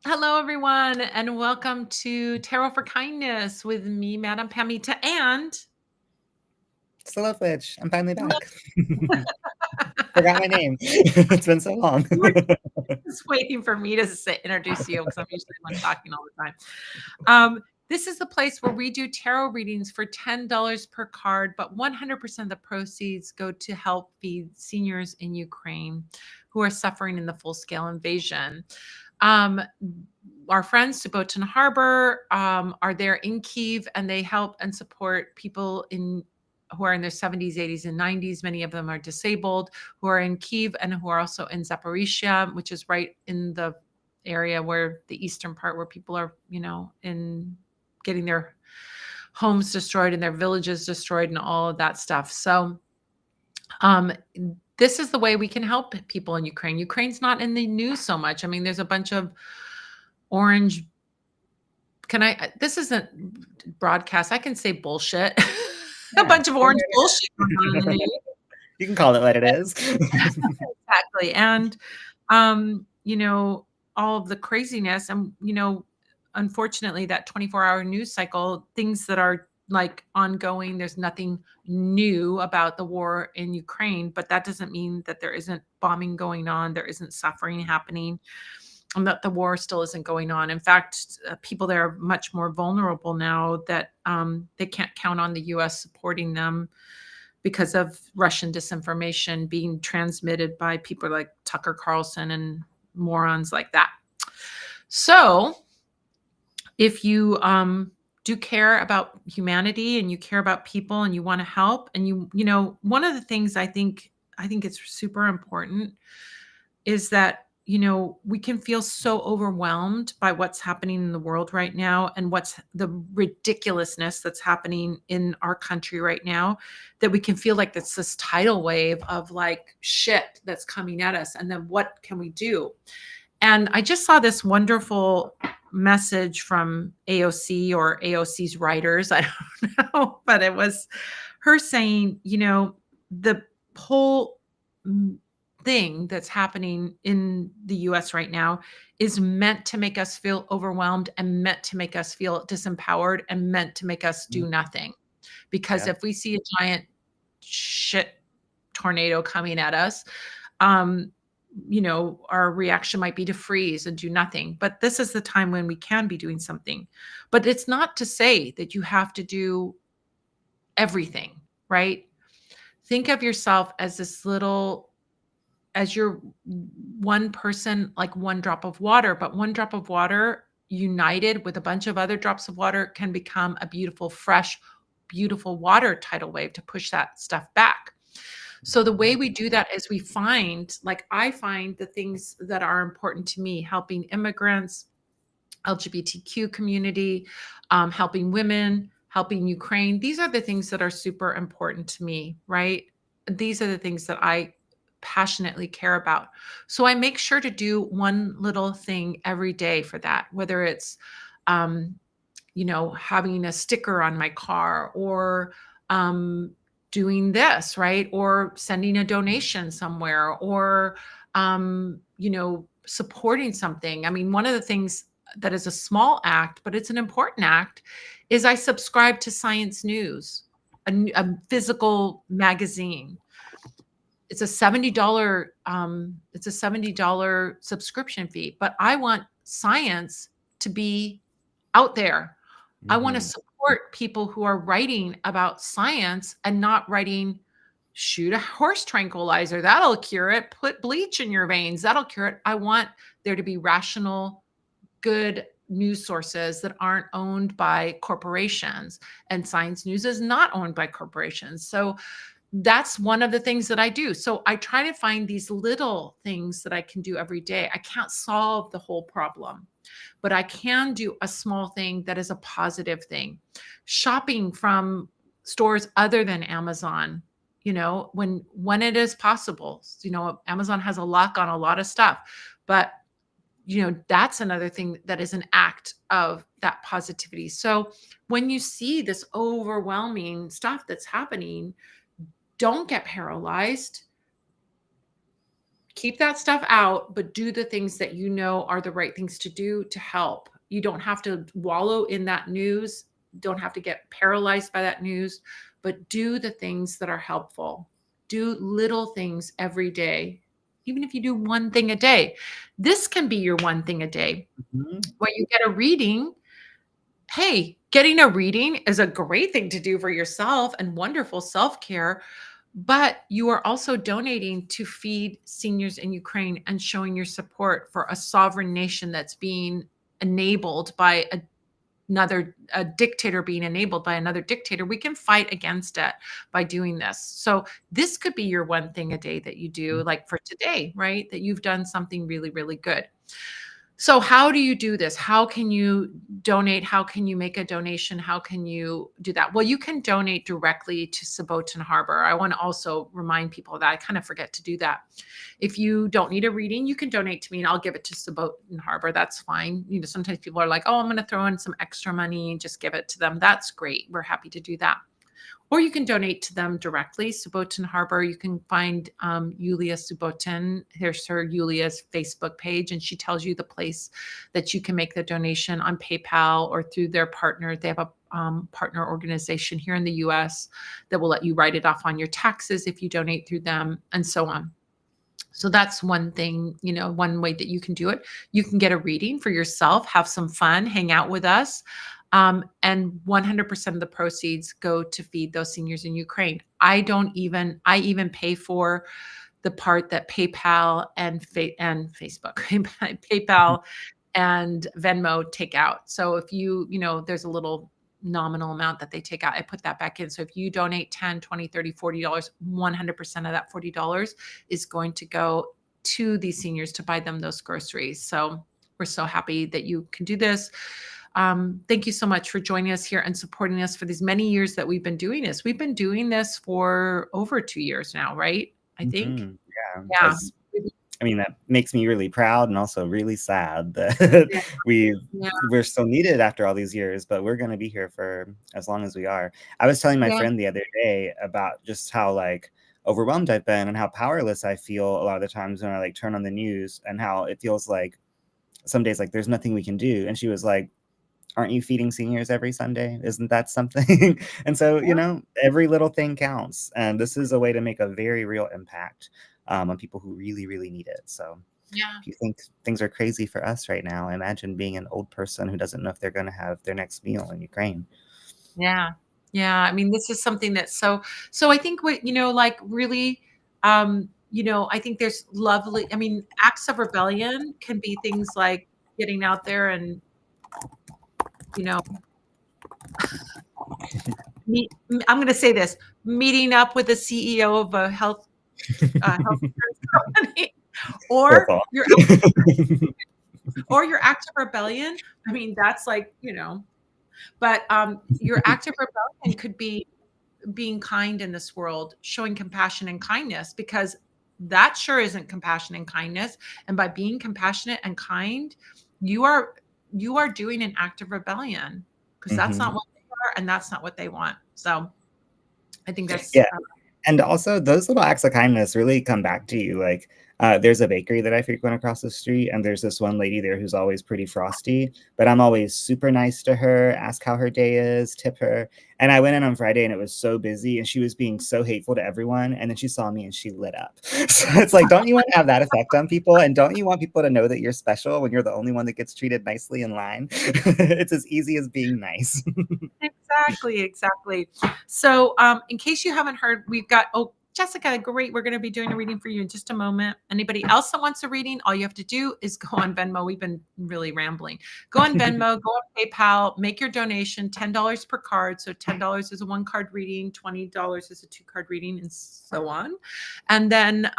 Hello, everyone, and welcome to Tarot for Kindness with me, Madam Pamita, and Slowfwitch, I'm finally back. Forgot my name. It's been so long. you were just waiting for me to introduce you because I'm usually the one talking all the time. This is the place where we do tarot readings for $10 per card, but 100% of the proceeds go to help feed seniors in Ukraine who are suffering in the full-scale invasion. Um, our friends Subotin Harbor are there in Kyiv, and they help and support people who are in their 70s, 80s, and 90s. Many of them are disabled, who are in Kyiv and who are also in Zaporizhia, which is right in the area where the eastern part where people are, in getting their homes destroyed and their villages destroyed and all of that stuff. So um, this is the way we can help people in Ukraine. Ukraine's not in the news so much. I mean, there's a bunch of orange. This isn't broadcast. I can say bullshit. A Yeah. bunch of orange bullshit going on in the news. You can call it what it is. Exactly. And, all of the craziness and, unfortunately that 24-hour news cycle, things that are like ongoing, there's nothing new about the war in Ukraine, but that doesn't mean that there isn't bombing going on, there isn't suffering happening, and that the war still isn't going on. In fact, people there are much more vulnerable now that they can't count on the US supporting them because of Russian disinformation being transmitted by people like Tucker Carlson and morons like that. So, if you do care about humanity and you care about people and you want to help, and one of the things I think it's super important is that we can feel so overwhelmed by what's happening in the world right now and what's the ridiculousness that's happening in our country right now, that we can feel like that's this tidal wave of like shit that's coming at us, and then what can we do? And I just saw this wonderful message from AOC or AOC's writers, I don't know, but it was her saying, the whole thing that's happening in the US right now is meant to make us feel overwhelmed and meant to make us feel disempowered and meant to make us do nothing. Because Yep. if we see a giant shit tornado coming at us, um, our reaction might be to freeze and do nothing. But this is the time when we can be doing something. But it's not to say that you have to do everything, right? Think of yourself as as you're one person, like one drop of water, but one drop of water united with a bunch of other drops of water can become a beautiful, fresh, beautiful water tidal wave to push that stuff back. So the way we do that is I find the things that are important to me: helping immigrants, LGBTQ community, helping women, helping Ukraine. These are the things that are super important to me, right? These are the things that I passionately care about. So I make sure to do one little thing every day for that, whether it's, um, having a sticker on my car, or um, doing this, right? Or sending a donation somewhere, or, supporting something. I mean, one of the things that is a small act, but it's an important act, is I subscribe to Science News, a physical magazine. It's a $70 subscription fee, but I want science to be out there. I want to Mhm. support people who are writing about science and not writing, shoot a horse tranquilizer, that'll cure it, put bleach in your veins, that'll cure it. I want there to be rational, good news sources that aren't owned by corporations, and Science News is not owned by corporations. So that's one of the things that I do. So I try to find these little things that I can do every day. I can't solve the whole problem, but I can do a small thing that is a positive thing. Shopping from stores other than Amazon, when it is possible. Amazon has a lock on a lot of stuff, but that's another thing that is an act of that positivity. So when you see this overwhelming stuff that's happening, don't get paralyzed. Keep that stuff out, but do the things that you know are the right things to do to help. You don't have to wallow in that news, don't have to get paralyzed by that news, but do the things that are helpful. Do little things every day. Even if you do one thing a day, this can be your one thing a day. Mhm. When you get a reading, hey, getting a reading is a great thing to do for yourself and wonderful self care. But you are also donating to feed seniors in Ukraine and showing your support for a sovereign nation that's being enabled by another a dictator being enabled by another dictator. We can fight against it by doing this. So this could be your one thing a day that you do, like for today, right? That you've done something really, really good. So how do you do this? How can you donate? How can you make a donation? How can you do that? Well, you can donate directly to Saboten Harbor. I want to also remind people that I kind of forget to do that. If you don't need a reading, you can donate to me and I'll give it to Saboten Harbor. That's fine. You know, sometimes people are like, oh, I'm going to throw in some extra money and just give it to them. That's great. We're happy to do that. Or you can donate to them directly. Saboten Harbor, you can find Yulia Saboten. Here's her Yulia's Facebook page, and she tells you the place that you can make the donation on PayPal or through their partner. They have a partner organization here in the US that will let you write it off on your taxes if you donate through them, and so on. So that's one thing, you know, one way that you can do it. You can get a reading for yourself, have some fun, hang out with us. And 100% of the proceeds go to feed those seniors in Ukraine. I even pay for the part that PayPal and Facebook, PayPal and Venmo take out. So if you know, there's a little nominal amount that they take out. I put that back in. So if you donate 10, 20, 30, $40, 100% of that $40 is going to go to these seniors to buy them those groceries. So we're so happy that you can do this. Thank you so much for joining us here and supporting us for these many years that we've been doing this. We've been doing this for over 2 years now, right? I think. Mhm. Yeah, Yeah. I mean, that makes me really proud and also really sad that Yeah. Yeah. we're still needed after all these years, but we're going to be here for as long as we are. I was telling my Yeah. friend the other day about just how like overwhelmed I've been and how powerless I feel a lot of the times when I like turn on the news, and how it feels like some days like there's nothing we can do. And she was like, aren't you feeding seniors every Sunday? Isn't that something? And so, you know, every little thing counts. And this is a way to make a very real impact on people who really, really need it. So Yeah. if you think things are crazy for us right now, imagine being an old person who doesn't know if they're going to have their next meal in Ukraine. Yeah. Yeah. I mean, this is something that's so I think what, you know, like really, you know, I think there's lovely, I mean, acts of rebellion can be things like getting out there and, you know, I'm going to say this, meeting up with the CEO of a health insurance company, or Careful. your act of rebellion. I mean, that's like, you know, but your act of rebellion could be being kind in this world, showing compassion and kindness, because that sure isn't compassion and kindness. And by being compassionate and kind, you are doing an act of rebellion, because that's not Mhm. what they are and that's not what they want. So I think that's Yeah. And also, those little acts of kindness really come back to you. Like, there's a bakery that I frequent across the street, and there's this one lady there who's always pretty frosty, but I'm always super nice to her, ask how her day is, tip her. And I went in on Friday and it was so busy, and she was being so hateful to everyone. And then she saw me and she lit up. So it's like, don't you want to have that effect on people? And don't you want people to know that you're special when you're the only one that gets treated nicely in line? It's as easy as being nice. exactly, exactly. So, in case you haven't heard, we've got, oh, Jessica, great. We're going to be doing a reading for you in just a moment. Anybody else that wants a reading, all you have to do is go on Venmo. We've been really rambling. Go on Venmo, go on PayPal, make your donation, $10 per card. So $10 is a 1-card reading, $20 is a 2-card reading, and so on. And then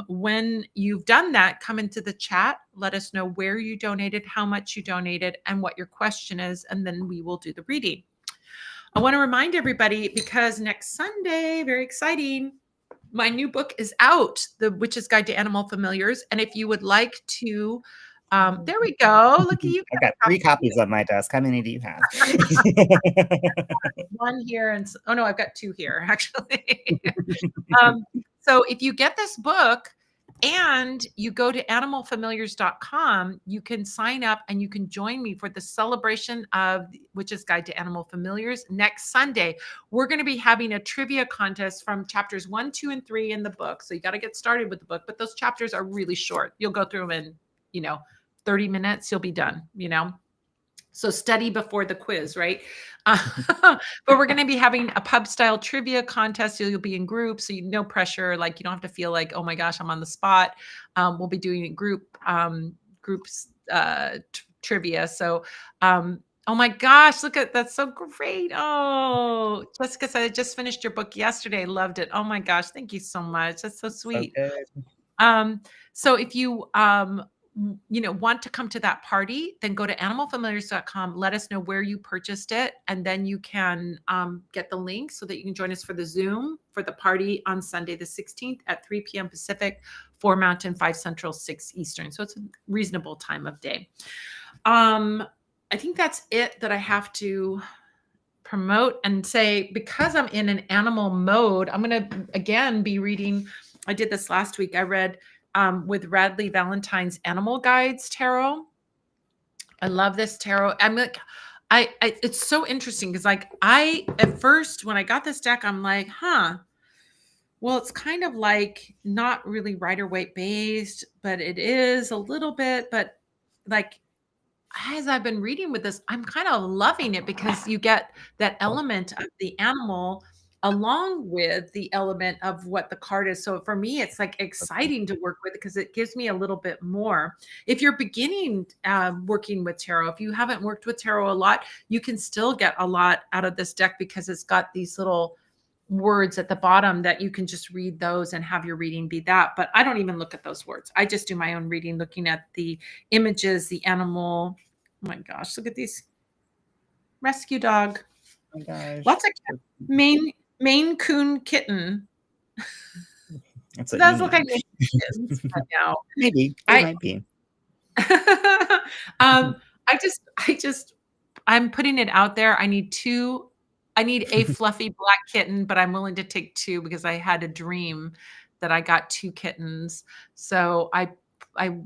when you've done that, come into the chat, let us know where you donated, how much you donated, and what your question is, and then we will do the reading. I want to remind everybody, because next Sunday, very exciting, my new book is out, The Witch's Guide to Animal Familiars. And if you would like to, there we go. Look at you. I've got 3 copies on my desk. How many do you have? One here, and oh no, I've got 2 here actually. So if you get this book, And you go to animalfamiliars.com, you can sign up and you can join me for the celebration of Witch's Guide to Animal Familiars next Sunday. We're going to be having a trivia contest from chapters 1, 2, and 3 in the book. So you got to get started with the book, but those chapters are really short. You'll go through them in, 30 minutes, you'll be done. So study before the quiz, right? But we're going to be having a pub style trivia contest. So you'll be in groups, so no pressure. Like you don't have to feel like, oh my gosh, I'm on the spot. We'll be doing groups trivia. So, oh my gosh, look at that's so great. Oh, Jessica said I just finished your book yesterday. Loved it. Oh my gosh, thank you so much. That's so sweet. So if you want to come to that party, then go to animalfamiliars.com. Let us know where you purchased it, and then you can get the link so that you can join us for the Zoom for the party on Sunday the 16th at 3 p.m. Pacific, 4 Mountain, 5 Central, 6 Eastern. So it's a reasonable time of day. I think that's it that I have to promote and say, because I'm in an animal mode, I'm going to again be reading. I did this last week. I read with Radley Valentine's Animal Guides Tarot. I love this tarot. I'm like, it's so interesting because at first when I got this deck, I'm like, well, it's kind of like not really Rider-Waite based, but it is a little bit, but like, as I've been reading with this, I'm kind of loving it because you get that element of the animal along with the element of what the card is. So for me, it's like exciting to work with because it gives me a little bit more. If you're beginning working with tarot, if you haven't worked with tarot a lot, you can still get a lot out of this deck because it's got these little words at the bottom that you can just read those and have your reading be that. But I don't even look at those words. I just do my own reading, looking at the images, the animal. Oh my gosh, look at these. Rescue dog. Oh my gosh. Lots of Maine Coon kitten. That's look like kittens right now. Maybe it might be. I'm putting it out there. I need a fluffy black kitten, but I'm willing to take 2 because I had a dream that I got 2 kittens. So I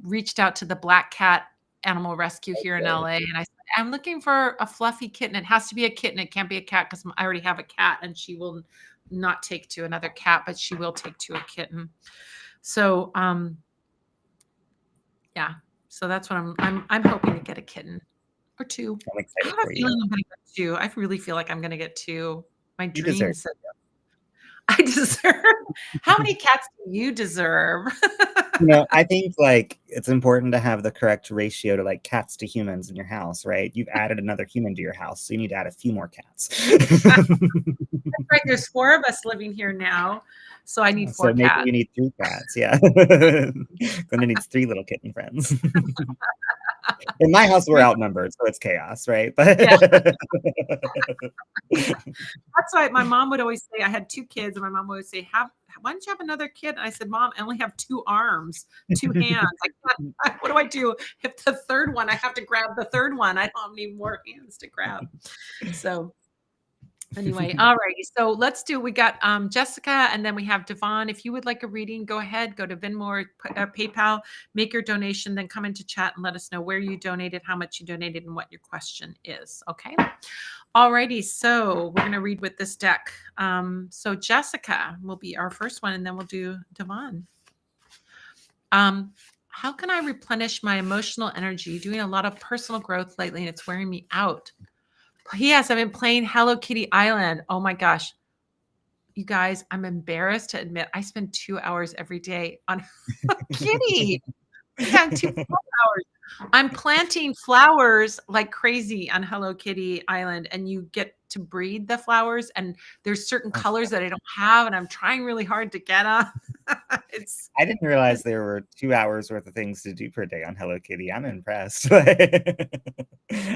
reached out to the Black Cat Animal Rescue here in LA, and I said, I'm looking for a fluffy kitten. It has to be a kitten. It can't be a cat because I already have a cat, and she will not take to another cat, but she will take to a kitten. So, yeah. So that's what I'm hoping to get a kitten or 2. I'm I excited have a for feeling you. I'm going to get 2. I really feel like I'm going to get 2. My You dream deserve said I deserve. How many cats do you deserve? I think like it's important to have the correct ratio to like cats to humans in your house, right? You've added another human to your house, so you need to add a few more cats. That's right. There's 4 of us living here now, so I need 4 so maybe cats. you need 3 cats. Yeah. Glenda needs 3 little kitten friends. In my house, we're outnumbered, so it's chaos, right? But Yeah. That's why my mom would always say, I had 2 kids, and my mom would always say, why don't you have another kid? And I said, Mom, I only have 2 arms, 2 hands. What do I do? If the third one, I have to grab the third one. I don't need more hands to grab. So anyway, all righty. So we got Jessica, and then we have Devon. If you would like a reading, go ahead, go to Venmo or PayPal, make your donation, then come into chat and let us know where you donated, how much you donated, and what your question is. Okay. All righty. So we're going to read with this deck. So Jessica will be our first one, and then we'll do Devon. How can I replenish my emotional energy? Doing a lot of personal growth lately, and it's wearing me out. Yes, I've been playing Hello Kitty Island. Oh my gosh. You guys, I'm embarrassed to admit I spend 2 hours every day on Hello Kitty. Yeah, 2 hours. I'm planting flowers like crazy on Hello Kitty Island, and you get to breed the flowers, and there's certain colors that I don't have, and I'm trying really hard to get them. I didn't realize there were 2 hours worth of things to do per day on Hello Kitty. I'm impressed. I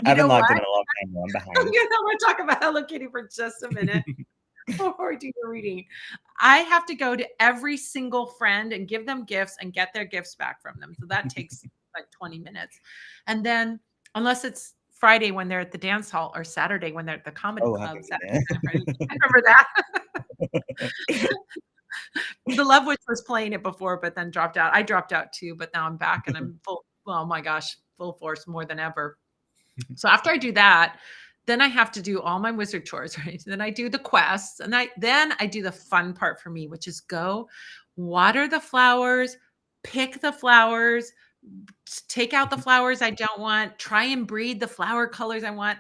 haven't logged in a long time. I'm behind. I'm going to talk about Hello Kitty for just a minute before we do the reading. I have to go to every single friend and give them gifts and get their gifts back from them. So that takes like 20 minutes. And then unless it's Friday when they're at the dance hall or Saturday when they're at the comedy club. I remember that. The Love Witch was playing it before, but then dropped out. I dropped out too, but now I'm back and I'm full. Oh my gosh, full force more than ever. So after I do that, then I have to do all my wizard chores, right? Then I do the quests, and then I do the fun part for me, which is go water the flowers, pick the flowers, take out the flowers I don't want, try and breed the flower colors I want.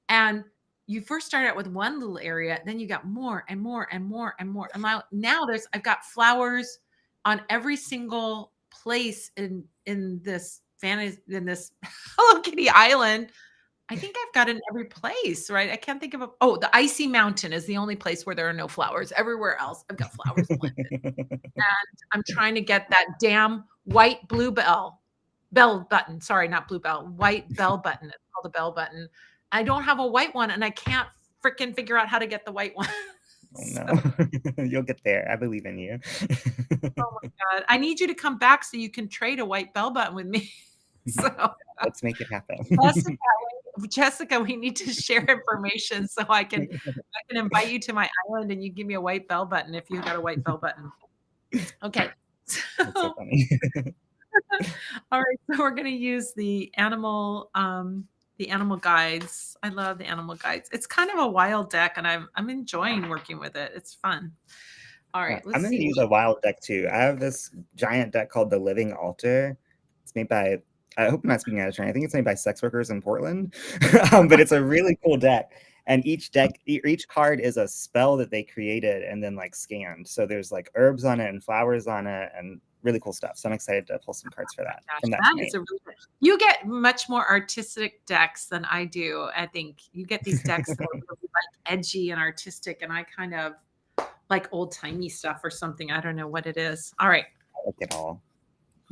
And you first start out with one little area, then you got more and more and more and more. And now I've got flowers on every single place in this Hello Kitty island. I think I've got it in every place, right? I can't think of the Icy Mountain is the only place where there are no flowers. Everywhere else, I've got flowers planted. And I'm trying to get that damn white bell button. Sorry, not bluebell, white bell button. It's called a bell button. I don't have a white one and I can't freaking figure out how to get the white one. Oh So, no. You'll get there. I believe in you. oh my God. I need you to come back so you can trade a white bell button with me. So Let's make it happen. Jessica, we need to share information so I can invite you to my island and you give me a white bell button if you got a white bell button. Okay. That's so funny. All right, so we're going to use the animal guides. I love the animal guides. It's kind of a wild deck and I'm enjoying working with it. It's fun. All right, I'm let's going to see. use a wild deck too. I have this giant deck called the Living Altar. It's made by, I hope I'm not speaking out of turn. I think it's made by sex workers in Portland, but it's a really cool deck. And each card is a spell that they created and then like scanned. So there's like herbs on it and flowers on it and really cool stuff. So I'm excited to pull some cards for that. Gosh, From that that is you get much more artistic decks than I do. I think you get these decks that are really like edgy and artistic, and I kind of like old timey stuff or something. I don't know what it is. All right. I like it all.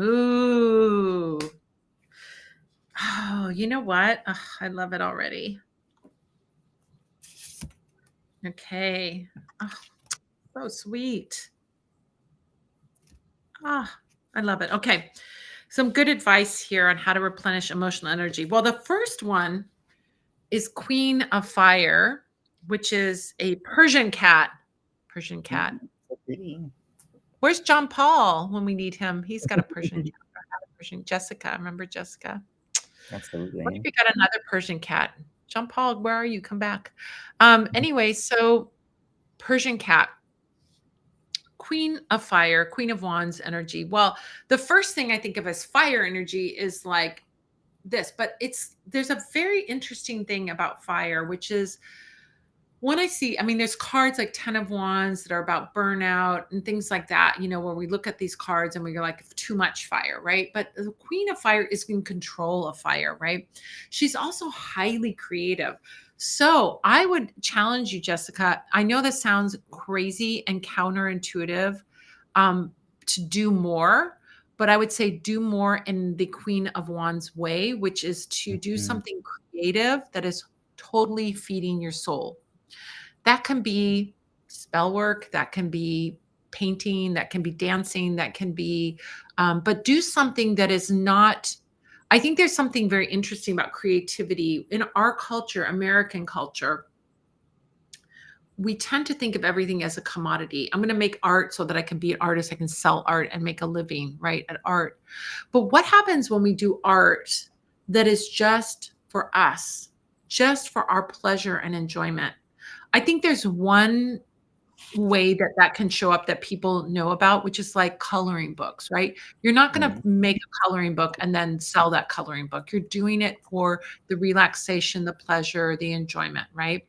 Ooh. Oh, you know what? Ugh, I love it already. Okay. Oh, so sweet. Ah, I love it. Okay. Some good advice here on how to replenish emotional energy. Well, the first one is Queen of Fire, which is a Persian cat. Persian cat. So pretty. Where's John Paul when we need him? He's got a Persian cat. Persian Jessica. Remember Jessica? Absolutely. What if we got another Persian cat? John Paul, where are you? Come back. Anyway, so Persian cat, Queen of Fire, Queen of Wands energy. Well, the first thing I think of as fire energy is like this, but there's a very interesting thing about fire, which is when there's cards like 10 of Wands that are about burnout and things like that, where we look at these cards and we're like, too much fire, right? But the Queen of Fire is in control of fire, right? She's also highly creative. So I would challenge you, Jessica. I know this sounds crazy and counterintuitive to do more, but I would say do more in the Queen of Wands way, which is to do something creative that is totally feeding your soul. That can be spell work, that can be painting, that can be dancing, that can be, but do something that is not. I think there's something very interesting about creativity in our culture, American culture. We tend to think of everything as a commodity. I'm going to make art so that I can be an artist. I can sell art and make a living, right, at art. But what happens when we do art that is just for us, just for our pleasure and enjoyment? I think there's one way that can show up that people know about, which is like coloring books, right? You're not going to make a coloring book and then sell that coloring book. You're doing it for the relaxation, the pleasure, the enjoyment, right?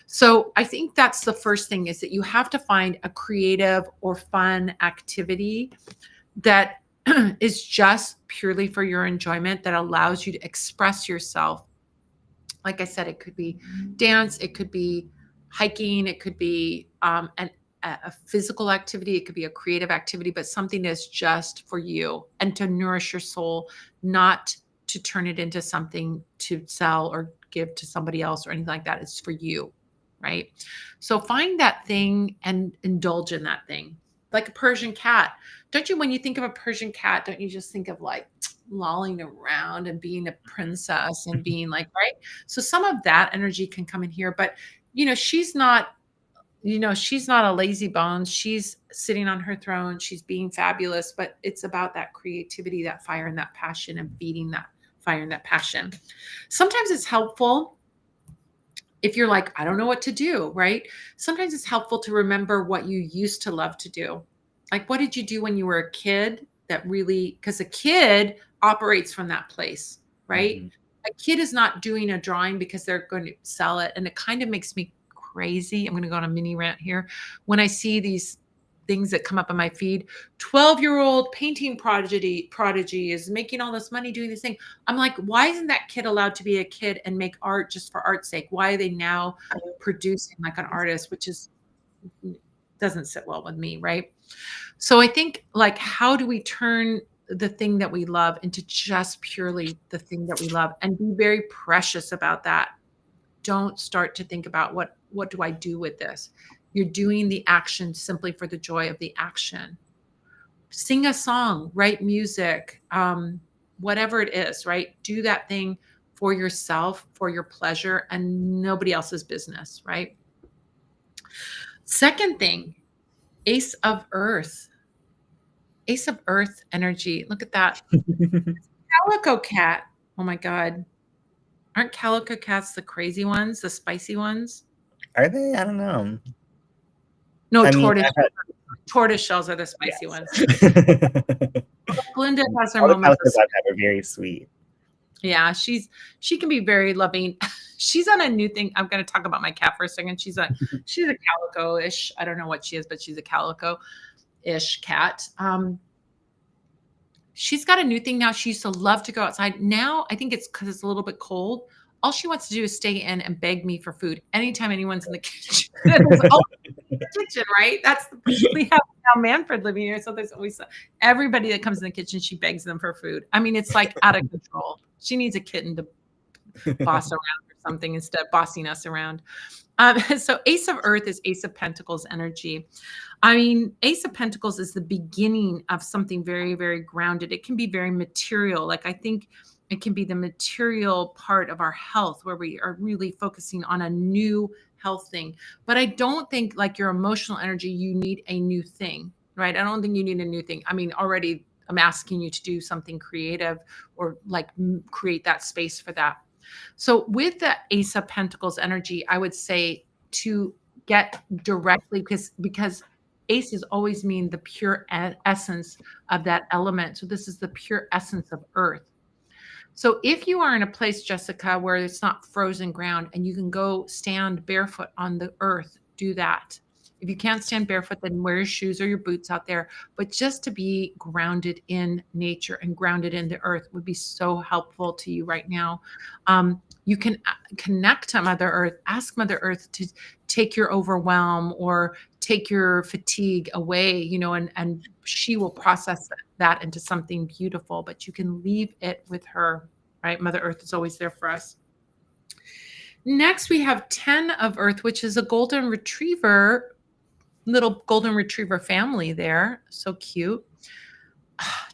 So I think that's the first thing, is that you have to find a creative or fun activity that is just purely for your enjoyment, that allows you to express yourself. Like I said, it could be dance, it could be hiking, it could be a physical activity, it could be a creative activity, but something that's just for you and to nourish your soul, not to turn it into something to sell or give to somebody else or anything like that. It's for you, right? So find that thing and indulge in that thing. Like a Persian cat. Don't you, when you think of a Persian cat, don't you just think of like lolling around and being a princess and being like, right? So some of that energy can come in here, but she's not she's not a lazy bones. She's sitting on her throne. She's being fabulous, but it's about that creativity, that fire, and that passion, and feeding that fire and that passion. Sometimes it's helpful if you're like, I don't know what to do, right? Sometimes it's helpful to remember what you used to love to do. Like, what did you do when you were a kid that really, because a kid operates from that place, right? Mhm. A kid is not doing a drawing because they're going to sell it. And it kind of makes me crazy. I'm going to go on a mini rant here. When I see these things that come up on my feed, 12-year-old painting prodigy is making all this money doing this thing. I'm like, why isn't that kid allowed to be a kid and make art just for art's sake? Why are they now producing like an artist, which is doesn't sit well with me, right? So I think, like, how do we turn the thing that we love into just purely the thing that we love, and be very precious about that? Don't start to think about what do I do with this? You're doing the action simply for the joy of the action. Sing a song, write music, whatever it is, right? Do that thing for yourself, for your pleasure, and nobody else's business, right? Second thing, Ace of Earth. Ace of Earth energy. Look at that. Calico cat. Oh my God. Aren't calico cats the crazy ones, the spicy ones? Are they? I don't know. No, I mean, I've had, tortoise shells are the spicy ones. yes. Glinda has her All the moments of calicos I've had are very sweet. yeah, she can be very loving. She's on a new thing. I'm gonna talk about my cat for a second. She's a calico-ish. I don't know what she is, but she's a calico-ish cat. She's got a new thing now. She used to love to go outside. Now, I think it's because it's a little bit cold. All she wants to do is stay in and beg me for food anytime anyone's in the kitchen. There's always in the kitchen, right? We have now Manfred living here, so there's always everybody that comes in the kitchen. She begs them for food. I mean, it's like out of control. She needs a kitten to boss around or something instead of bossing us around. So Ace of Earth is Ace of Pentacles energy. I mean, Ace of Pentacles is the beginning of something very, very grounded. It can be very material. Like, I think it can be the material part of our health where we are really focusing on a new health thing. But I don't think, like your emotional energy, you need a new thing, right? I don't think you need a new thing. I mean, already I'm asking you to do something creative or like create that space for that. So with the Ace of Pentacles energy, I would say to get directly, because aces always mean the pure essence of that element. So this is the pure essence of earth. So if you are in a place, Jessica, where it's not frozen ground and you can go stand barefoot on the earth, do that. If you can't stand barefoot, then wear your shoes or your boots out there. But just to be grounded in nature and grounded in the earth would be so helpful to you right now. You can connect to Mother Earth, ask Mother Earth to take your overwhelm or take your fatigue away, and she will process that into something beautiful, but you can leave it with her, right? Mother Earth is always there for us. Next, we have 10 of Earth, which is a golden retriever, little golden retriever family there. So cute.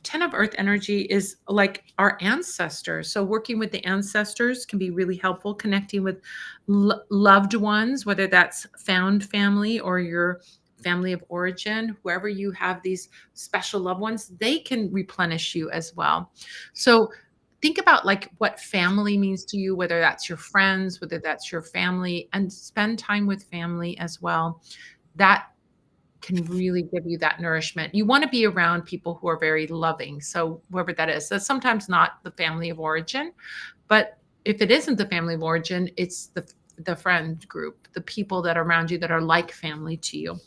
10 of Earth energy is like our ancestors. So working with the ancestors can be really helpful, connecting with loved ones, whether that's found family or your family of origin, whoever you have these special loved ones, they can replenish you as well. So think about like what family means to you, whether that's your friends, whether that's your family, and spend time with family as well. That can really give you that nourishment. You want to be around people who are very loving. So whoever that is, that's sometimes not the family of origin, but if it isn't the family of origin, it's the friend group, the people that are around you that are like family to you.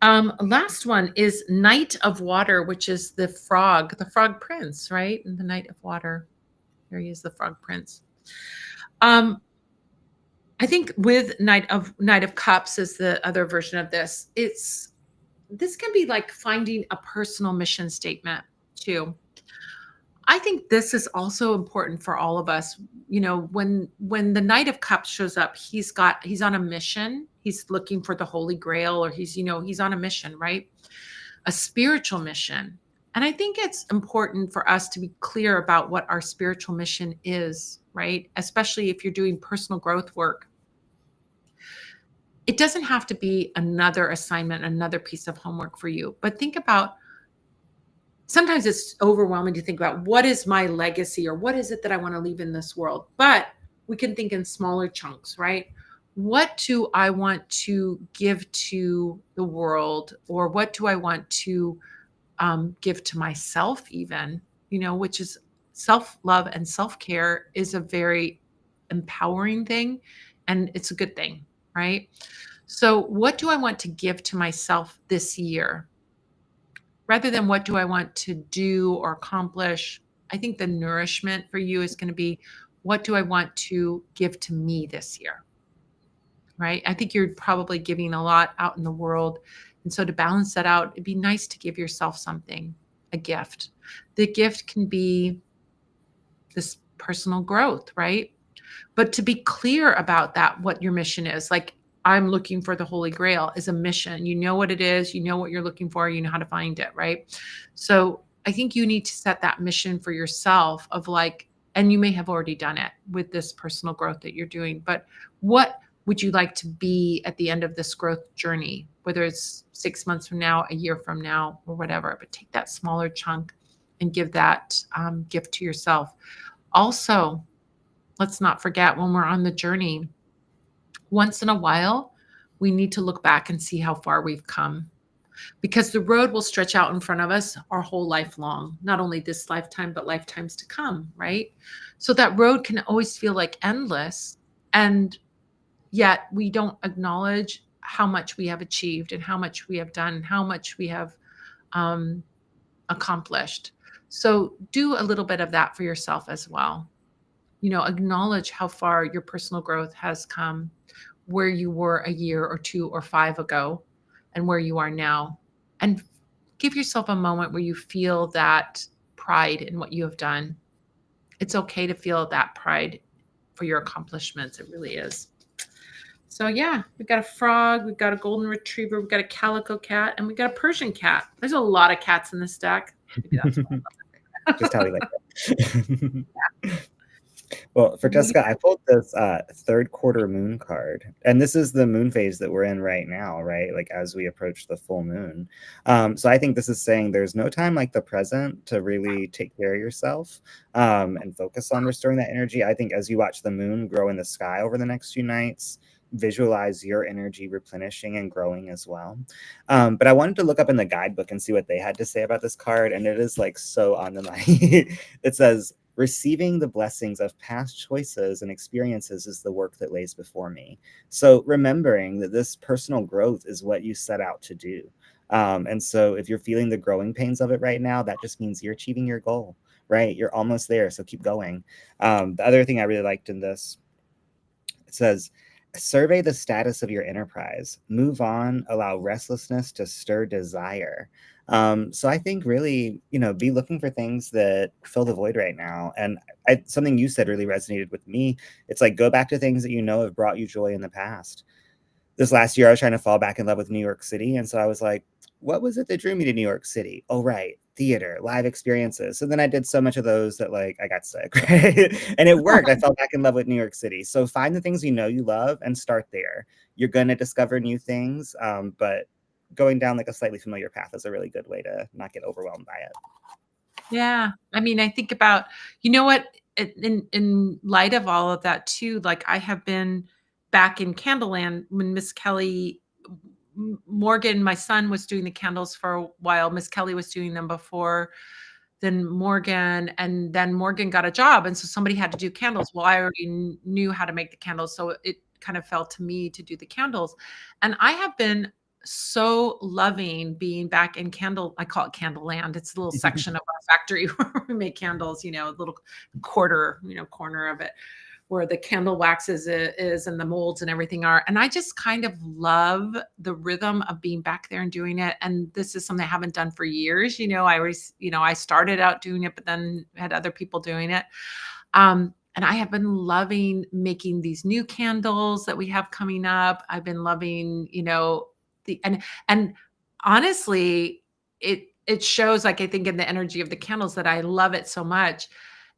Last one is Knight of Water, which is the frog prince, right? And the Knight of Water. There he is, the frog prince. I think with Knight of Cups is the other version of this. This can be like finding a personal mission statement too. I think this is also important for all of us. When the Knight of Cups shows up, he's on a mission. He's looking for the Holy Grail, or he's on a mission, right? A spiritual mission. And I think it's important for us to be clear about what our spiritual mission is, right? Especially if you're doing personal growth work. it doesn't have to be another assignment, another piece of homework for you, but think about, sometimes it's overwhelming to think about what is my legacy or what is it that I want to leave in this world. But we can think in smaller chunks, right? What do I want to give to the world, or what do I want to give to myself, even, which is self love and self care is a very empowering thing, and it's a good thing, right? So, what do I want to give to myself this year? Rather than what do I want to do or accomplish, I think the nourishment for you is going to be, what do I want to give to me this year? Right? I think you're probably giving a lot out in the world. And so to balance that out, it'd be nice to give yourself something, a gift. The gift can be this personal growth, right? But to be clear about that, what your mission is, like, I'm looking for the Holy Grail is a mission. You know what it is, you know what you're looking for, you know how to find it, right? So I think you need to set that mission for yourself of like, and you may have already done it with this personal growth that you're doing, but what would you like to be at the end of this growth journey, whether it's 6 months from now, a year from now, or whatever? But take that smaller chunk and give that gift to yourself. Also, let's not forget, when we're on the journey, once in a while, we need to look back and see how far we've come, because the road will stretch out in front of us our whole life long, not only this lifetime, but lifetimes to come, right? So that road can always feel like endless. And yet we don't acknowledge how much we have achieved and how much we have done and how much we have um, accomplished. So do a little bit of that for yourself as well. Acknowledge how far your personal growth has come, where you were a year or 2 or 5 ago, and where you are now. And give yourself a moment where you feel that pride in what you have done. It's okay to feel that pride for your accomplishments. It really is. So yeah, we've got a frog, we've got a golden retriever, we've got a calico cat, and we've got a Persian cat. There's a lot of cats in this deck. Maybe that's why. Just how we like it. Well, for Jessica, I pulled this third quarter moon card, and this is the moon phase that we're in right now, right? Like as we approach the full moon. So I think this is saying there's no time like the present to really take care of yourself and focus on restoring that energy. I think as you watch the moon grow in the sky over the next few nights, visualize your energy replenishing and growing as well. But I wanted to look up in the guidebook and see what they had to say about this card, and it is like so on the money. It says, receiving the blessings of past choices and experiences is the work that lays before me. So remembering that this personal growth is what you set out to do. And so if you're feeling the growing pains of it right now, that just means you're achieving your goal, right? You're almost there. So keep going. The other thing I really liked in this, it says, survey the status of your enterprise, move on, allow restlessness to stir desire. So I think really, be looking for things that fill the void right now. And something you said really resonated with me. It's like, go back to things that have brought you joy in the past. This last year, I was trying to fall back in love with New York City. And so I was like, what was it that drew me to New York City? Oh, right. Theater, live experiences. So then I did so much of those that I got sick, right? And it worked. I fell back in love with New York City. So find the things you love and start there. You're going to discover new things, but going down like a slightly familiar path is a really good way to not get overwhelmed by it. Yeah. I mean, I think about, what, in light of all of that too, like I have been back in Candleland when Miss Kelly Morgan, my son, was doing the candles for a while. Miss Kelly was doing them before then Morgan, and then Morgan got a job. And so somebody had to do candles. Well, I already knew how to make the candles. So it kind of fell to me to do the candles. And I have been so loving being back in I call it Candleland. It's a little section of our factory where we make candles, a little corner of it where the candle is and the molds and everything are. And I just kind of love the rhythm of being back there and doing it. And this is something I haven't done for years. I always, I started out doing it, but then had other people doing it. And I have been loving making these new candles that we have coming up. I've been loving, and honestly, it shows, like, I think in the energy of the candles that I love it so much.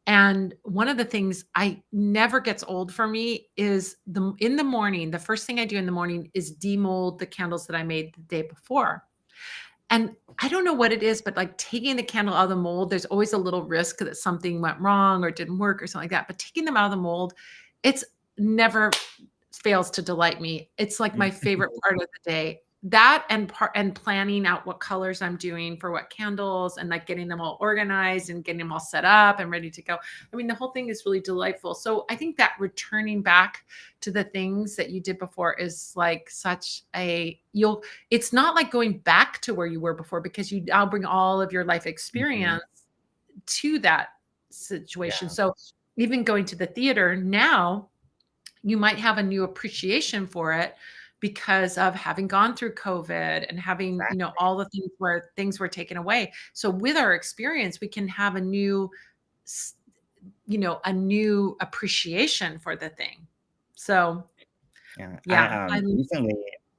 And one of the things I never gets old for me is in the morning, the first thing I do in the morning is demold the candles that I made the day before. And I don't know what it is, but like taking the candle out of the mold, there's always a little risk that something went wrong or didn't work or something like that. But taking them out of the mold, it's never fails to delight me. It's like my favorite part of the day. That and planning out what colors I'm doing for what candles and like getting them all organized and getting them all set up and ready to go. I mean, the whole thing is really delightful. So I think that returning back to the things that you did before is like such a it's not like going back to where you were before because you now bring all of your life Mhm. experience to that situation. Yeah, So even going to the theater now, you might have a new appreciation for it because of having gone through COVID and having, exactly. all the things where things were taken away. So with our experience, we can have s- a new appreciation for the thing. So Yeah, I yeah, I recently,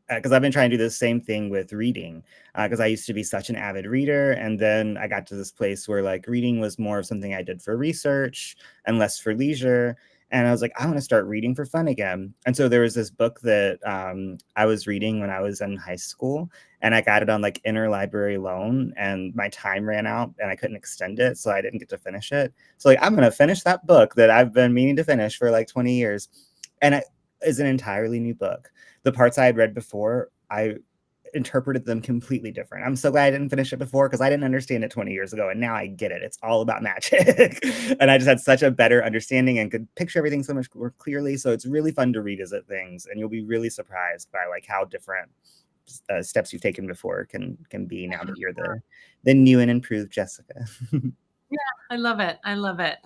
because I've been trying to do the same thing with reading, because I used to be such an avid reader, and then I got to this place where like reading was more of something I did for research and less for leisure. And I was like, I want to start reading for fun again. And so there was this book that I was reading when I was in high school, and I got it on like interlibrary loan, and my time ran out, and I couldn't extend it, so I didn't get to finish it. So like, I'm gonna finish that book that I've been meaning to finish for like 20 years. And is an entirely new book. The parts I had read before, I interpreted them completely different. I'm so glad I didn't finish it before because I didn't understand it 20 years ago, and now I get it. It's all about magic. And I just had such a better understanding and could picture everything so much more clearly. So it's really fun to revisit things, and you'll be really surprised by like how different steps you've taken before can be now that you're the new and improved Jessica. Yeah, I love it. I love it.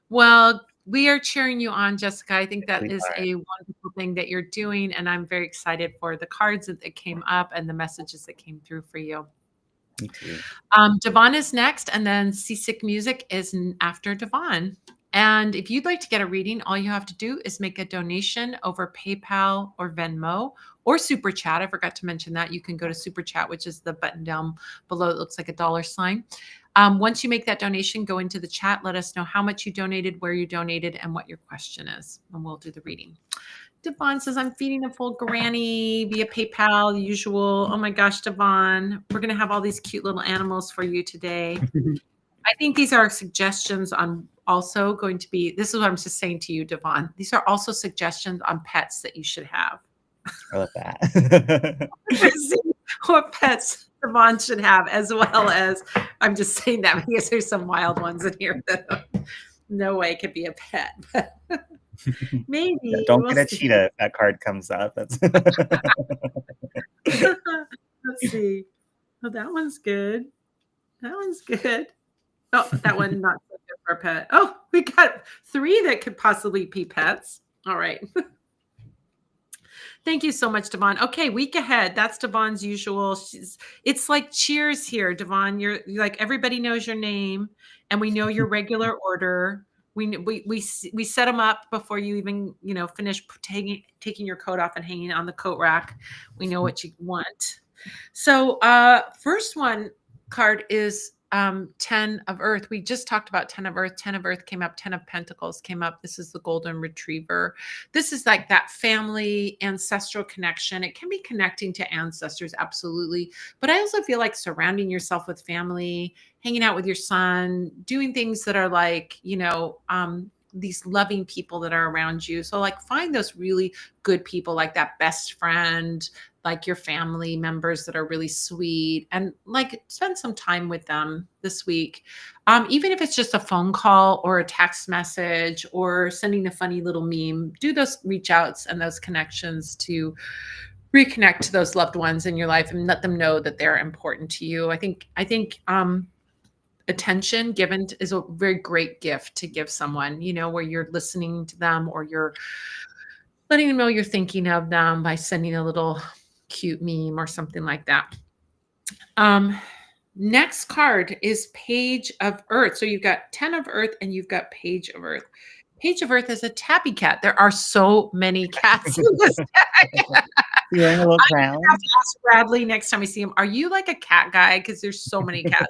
Well, we are cheering you on, Jessica. I think that We is are. a wonderful thing that you're doing, and I'm very excited for the cards that came up and the messages that came through for you. Me too. Devon is next, and then Seasick Music is after Devon. And if you'd like to get a reading, all you have to do is make a donation over PayPal or Venmo or Super Chat. I forgot to mention that. You can go to Super Chat, which is the button down below. It looks like a dollar sign. Once you make that donation, go into the chat. Let us know how much you donated, where you donated, and what your question is, and we'll do the reading. Devon says, I'm feeding a full granny via PayPal, the usual. Oh my gosh, Devon, we're going to have all these cute little animals for you today. I think these are suggestions on also going to be, this is what I'm just saying to you, Devon. These are also suggestions on pets that you should have. I love that. See what pets Devon should have, as well as I'm just saying that because there's some wild ones in here that no way could be a pet, but Yeah, maybe don't we'll get a see. cheetah if that card comes up. That's Let's see. Oh, that one's good. That one's good. Oh, that one not so good for a pet. Oh, we got 3 that could possibly be pets. All right. Thank you so much, Devon. Okay, week ahead. That's Devon's usual. It's like cheers here, Devon. You're like everybody knows your name, and we know your regular order. We set them up before you even finish taking your coat off and hanging it on the coat rack. We know what you want. So, first one card is 10 of Earth. We just talked about 10 of Earth. 10 of Earth came up, 10 of Pentacles came up. This is the Golden Retriever. This is like that family ancestral connection. It can be connecting to ancestors, absolutely. But I also feel like surrounding yourself with family, hanging out with your son, doing things that are like, these loving people that are around you. So, like, find those really good people, like that best friend, like your family members that are really sweet, and like spend some time with them this week. Even if it's just a phone call or a text message or sending a funny little meme, do those reach outs and those connections to reconnect to those loved ones in your life and let them know that they're important to you. I think attention given is a very great gift to give someone, where you're listening to them or you're letting them know you're thinking of them by sending a little cute meme or something like that. Um, Next card is Page of Earth. So you've got 10 of Earth and you've got Page of Earth. Page of Earth is a tabby cat. There are so many cats in this deck. You wearing a little I crown? have to ask Bradley next time I see him, are you like a cat guy? Because there's so many cats.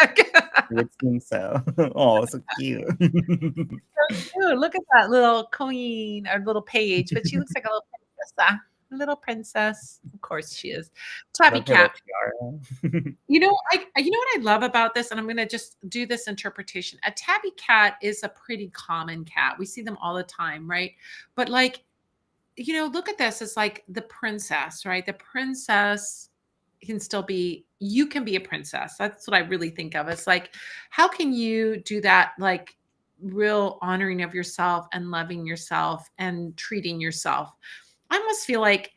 It would seem so. Oh, so cute. Ooh, look at that little queen or little page, but she looks like a little princess. A little princess. Of course she is. Tabby Love her little cat. tiara. You know, you know what I love about this, and I'm gonna just do this interpretation. A tabby cat is a pretty common cat. We see them all the time, right? But like, you know, look at this. It's like the princess, right? The princess can still be, you can be a princess. That's what I really think of. It's like, how can you do that? Like, real honoring of yourself and loving yourself and treating yourself. I almost feel like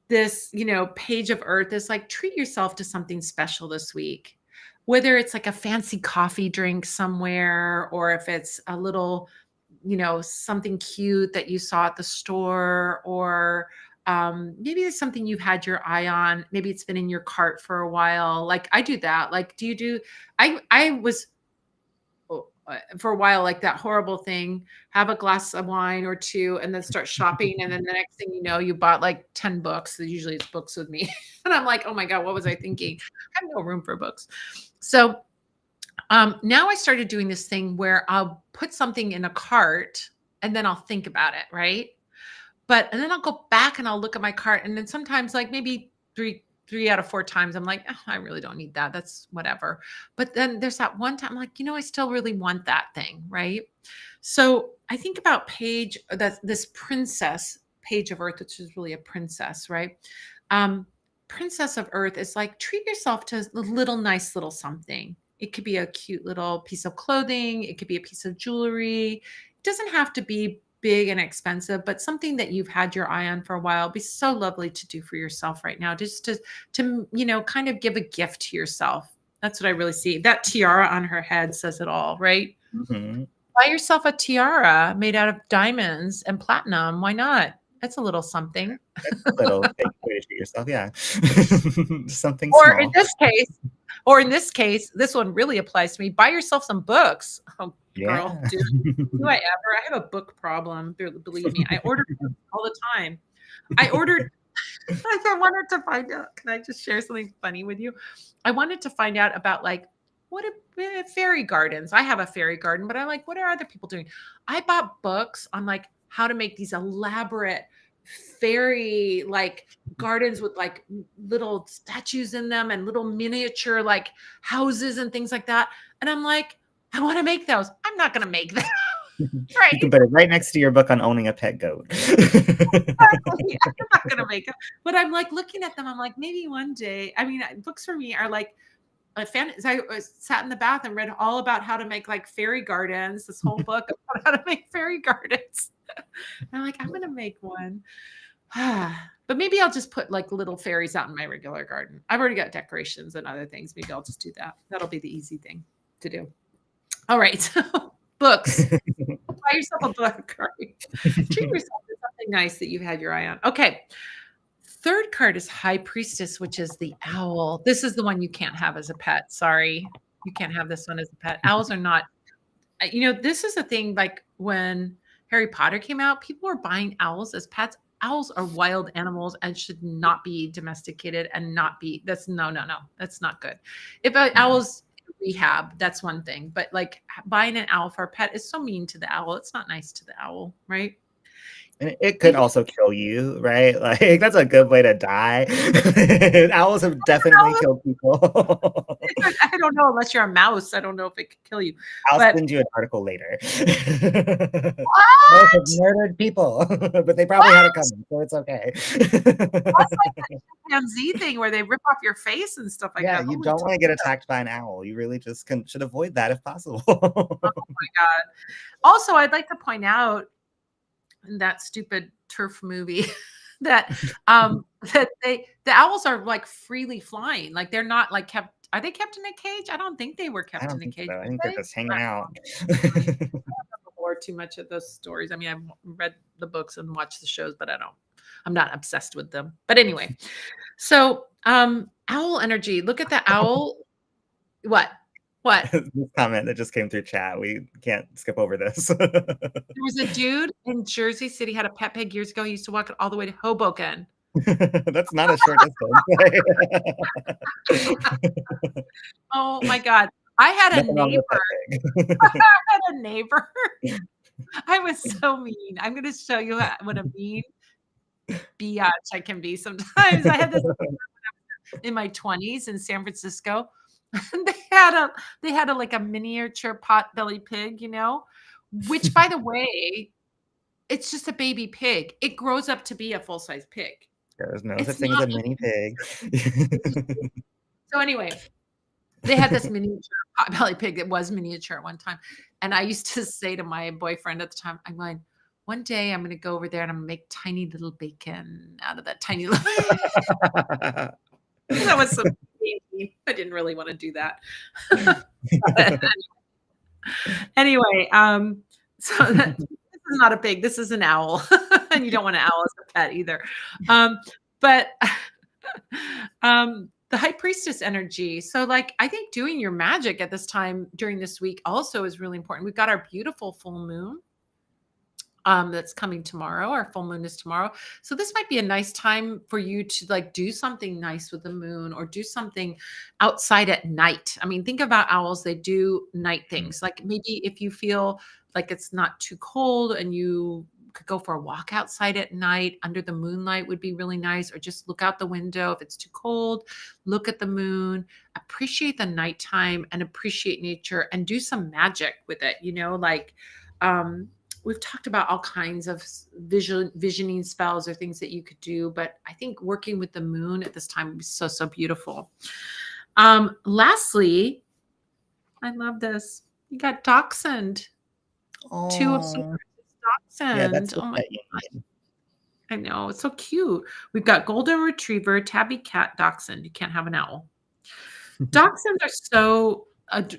this, you know, page of earth is like, treat yourself to something special this week. Whether it's like a fancy coffee drink somewhere, or if it's a little, you know, something cute that you saw at the store, or maybe it's something you've had your eye on. Maybe it's been in your cart for a while. Like I do that. Like, do you do? I was for a while like that horrible thing, have a glass of wine or two and then start shopping, and then the next thing you know you bought like 10 books. Usually it's books with me. And I'm like, oh my god, what was I thinking? I have no room for books. So now I started doing this thing where I'll put something in a cart and then I'll think about it, right? But and then I'll go back and I'll look at my cart, and then sometimes like maybe three out of four times I'm like, "Oh, I really don't need that. That's whatever." But then there's that one time like, you know, I still really want that thing, right? So I think about Paige, that this princess, Page of Earth, which is really a princess, right? Um, Princess of Earth is like, treat yourself to a little nice little something. It could be a cute little piece of clothing, it could be a piece of jewelry. It doesn't have to be big and expensive, but something that you've had your eye on for a while. It'd be so lovely to do for yourself right now, just to you know, kind of give a gift to yourself. That's what I really see. That tiara on her head says it all, right? Mhm. Buy yourself a tiara made out of diamonds and platinum. Why not? That's a little something. That's a little fake way to treat yourself, yeah. Something Or in small. this case, or in this case, this one really applies to me. Buy yourself some books. Oh, girl, Yeah. dude, do I ever? I have a book problem. Believe me, I order books all the time. I ordered. Like I wanted to find out. Can I just share something funny with you? I wanted to find out about like what fairy gardens. I have a fairy garden, but I'm like, what are other people doing? I bought books on like how to make these elaborate fairy like gardens with like little statues in them and little miniature like houses and things like that. And I'm like, I want to make those. I'm not going to make them. You Right. can put it right next to your book on owning a pet goat. Exactly. I'm not gonna make them. But I'm like looking at them. I'm like, maybe one day. I mean, books for me are like a fan. I sat in the bath and read all about how to make like fairy gardens. This whole book about how to make fairy gardens. I'm like, I'm gonna make one. But maybe I'll just put like little fairies out in my regular garden. I've already got decorations and other things. Maybe I'll just do that. That'll be the easy thing to do. All right. Books. Buy yourself a book. Right? Treat yourself to something nice that you've had your eye on. Okay. Third card is High Priestess, which is the owl. This is the one you can't have as a pet. Sorry. You can't have this one as a pet. Owls are not, you know, this is a thing like when Harry Potter came out, people were buying owls as pets. Owls are wild animals and should not be domesticated and not be, that's no, no, no. That's not good. If an owl's rehab, that's one thing. But like buying an owl for a pet is so mean to the owl. It's not nice to the owl, right? And it could also kill you, right? Like that's a good way to die. Owls have definitely killed people. I don't know unless you're a mouse. I don't know if it could kill you. I'll But send you an article later. Owls have what? murdered people, but they probably had it coming, so it's okay. That's like that chimpanzee thing where they rip off your face and stuff like Yeah, that. you Holy don't want to get attacked by an owl. You really just should avoid that if possible. my God. Also, I'd like to point out in that stupid turf movie that that the owls are like freely flying. Like they're not like kept, are they kept in a cage? I don't think they were I kept don't in a think cage. so. I Were think they're they? just hanging out. Or too much of those stories. I mean, I've read the books and watched the shows, but I'm not obsessed with them. But anyway, so owl energy. Look at the owl. What? What? This comment that just came through chat. We can't skip over this. There was a dude in Jersey City had a pet pig years ago. He used to walk it all the way to Hoboken. That's not a short distance. Oh my God. I had a Nothing wrong with neighbor. that I pig. had a neighbor. I was so mean. I'm gonna show you what a mean biatch I can be sometimes. I had this in my 20s in San Francisco. And they had a like a miniature potbelly pig, which by the way, it's just a baby pig. It grows up to be a full-size pig. There's no such It's thing as not a mini pig. so anyway, they had this miniature potbelly pig that was miniature at one time. And I used to say to my boyfriend at the time, I'm going, one day I'm gonna go over there and I'm gonna make tiny little bacon out of that tiny little that was so mean. I didn't really want to do that. Anyway, so this is not a pig, this is an owl. And you don't want an owl as a pet either. But the high priestess energy. So like I think doing your magic at this time during this week also is really important. We've got our beautiful full moon that's coming tomorrow. Our full moon is tomorrow. So this might be a nice time for you to like do something nice with the moon or do something outside at night. I mean, think about owls. They do night things. Like maybe if you feel like it's not too cold and you could go for a walk outside at night under the moonlight would be really nice, or just look out the window. If it's too cold, look at the moon, appreciate the nighttime and appreciate nature and do some magic with it, like we've talked about all kinds of visioning spells or things that you could do, but I think working with the moon at this time would be so, so beautiful. Lastly, I love this. You got dachshund. Two of swords. Yeah, that's Dachshund. what Oh my that you God. need. I know. It's so cute. We've got golden retriever, tabby cat, dachshund. You can't have an owl. Dachshunds are so,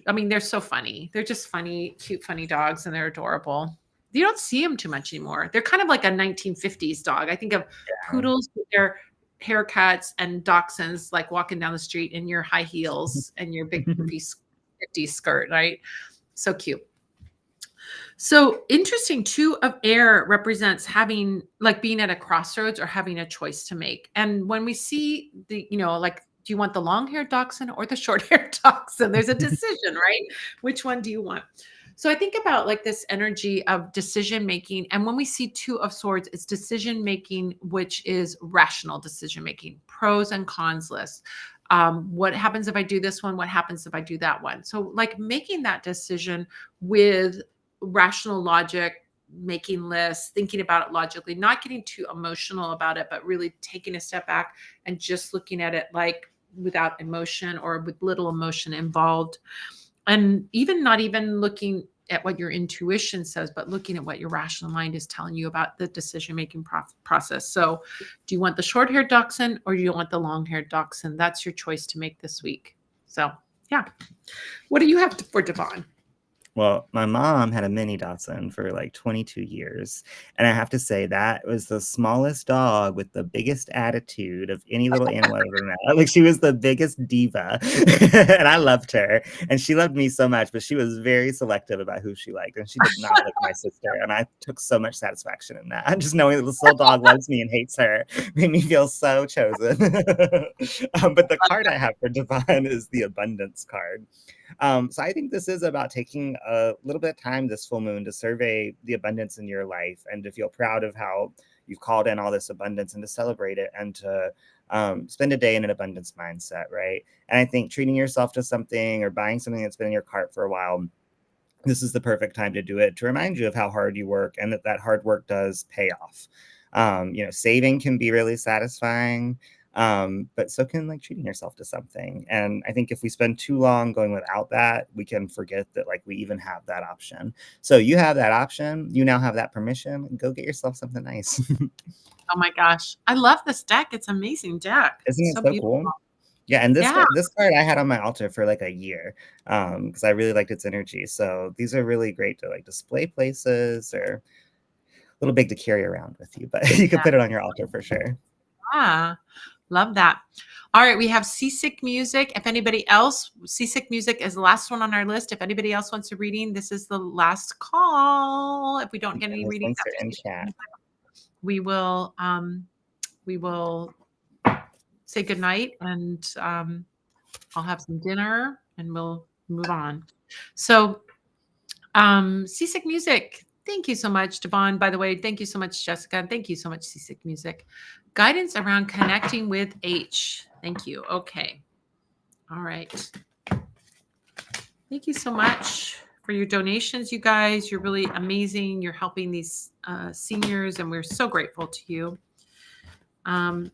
they're so funny. They're just funny, cute, funny dogs, and they're adorable. You don't see them too much anymore. They're kind of like a 1950s dog. I think of poodles with their haircuts and dachshunds like walking down the street in your high heels and your big piece 50s skirt, right? So cute. So interesting, two of air represents having like being at a crossroads or having a choice to make. And when we see like, do you want the long-haired dachshund or the short-haired dachshund? There's a decision, right? Which one do you want? So I think about like this energy of decision making. And when we see two of swords, it's decision making, which is rational decision making, pros and cons list. What happens if I do this one? What happens if I do that one? So like making that decision with rational logic, making lists, thinking about it logically, not getting too emotional about it, but really taking a step back and just looking at it like without emotion or with little emotion involved. And even not even looking at what your intuition says, but looking at what your rational mind is telling you about the decision-making process. So do you want the short-haired dachshund or do you want the long-haired dachshund? That's your choice to make this week. So yeah. What do you have for Devon? Well, my mom had a mini dachshund for like 22 years. And I have to say, that was the smallest dog with the biggest attitude of any little animal I've ever met. Like, she was the biggest diva. And I loved her. And she loved me so much, but she was very selective about who she liked. And she did not like my sister. And I took so much satisfaction in that. Just knowing that this little dog loves me and hates her made me feel so chosen. But the card I have for Devon is the abundance card. So I think this is about taking a little bit of time this full moon to survey the abundance in your life and to feel proud of how you've called in all this abundance and to celebrate it and to spend a day in an abundance mindset, right? And I think treating yourself to something or buying something that's been in your cart for a while, this is the perfect time to do it, to remind you of how hard you work and that hard work does pay off. Saving can be really satisfying. But so can like treating yourself to something. And I think if we spend too long going without that, we can forget that like we even have that option. So you have that option. You now have that permission. Go get yourself something nice. Oh my gosh. I love this deck. It's an amazing deck. Isn't it so beautiful. cool? Yeah, and Yeah. this card I had on my altar for like a year because I really liked its energy. So these are really great to like display places or a little big to carry around with you, but you can put it on your altar for sure. Yeah. Love that. All right, we have Seasick Music. If anybody else, Seasick Music is the last one on our list. If anybody else wants a reading, this is the last call. If we don't get any Those readings links are after in Seasick chat. Music, we will say goodnight, and I'll have some dinner and we'll move on. So Seasick Music. Thank you so much, Devon. By the way, thank you so much, Jessica. And thank you so much, Seasick Music. Guidance around connecting with H. Thank you. Okay. All right. Thank you so much for your donations, you guys. You're really amazing. You're helping these seniors, and we're so grateful to you. I'm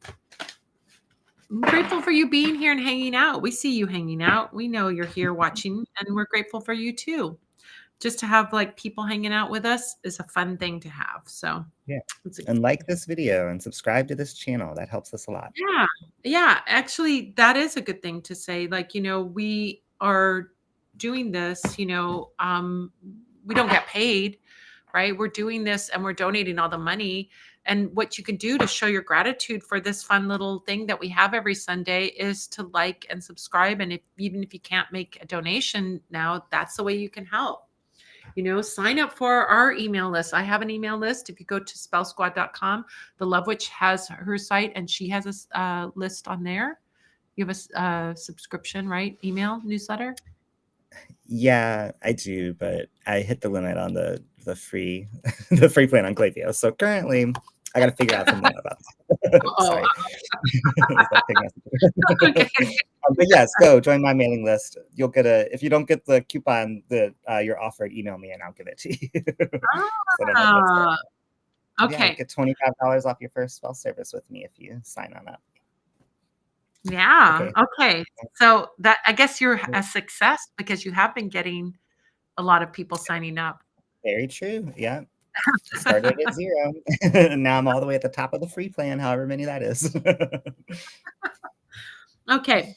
grateful for you being here and hanging out. We see you hanging out. We know you're here watching, and we're grateful for you too. Just to have like people hanging out with us is a fun thing to have. So yeah, and like this video and subscribe to this channel. That helps us a lot. Yeah. Actually, that is a good thing to say. Like, we are doing this. We don't get paid, right? We're doing this and we're donating all the money. And what you can do to show your gratitude for this fun little thing that we have every Sunday is to like and subscribe. And even if you can't make a donation now, that's the way you can help. Sign up for our email list. I have an email list. If you go to spellsquad.com, the Love Witch has her site and she has a list on there. You have a subscription, right? Email newsletter? Yeah, I do, but I hit the limit on the free the free plan on Klaviyo. So currently I got to figure out something about that. Sorry. Okay. But yes, go join my mailing list. You'll get if you don't get the coupon that you're offered, email me and I'll give it to you. Okay. Yeah, get $25 off your first spell service with me if you sign on up. Yeah. Okay. So that, I guess you're a success because you have been getting a lot of people signing up. Very true. Yeah. Started at 0. And now I'm all the way at the top of the free plan, however many that is. Okay.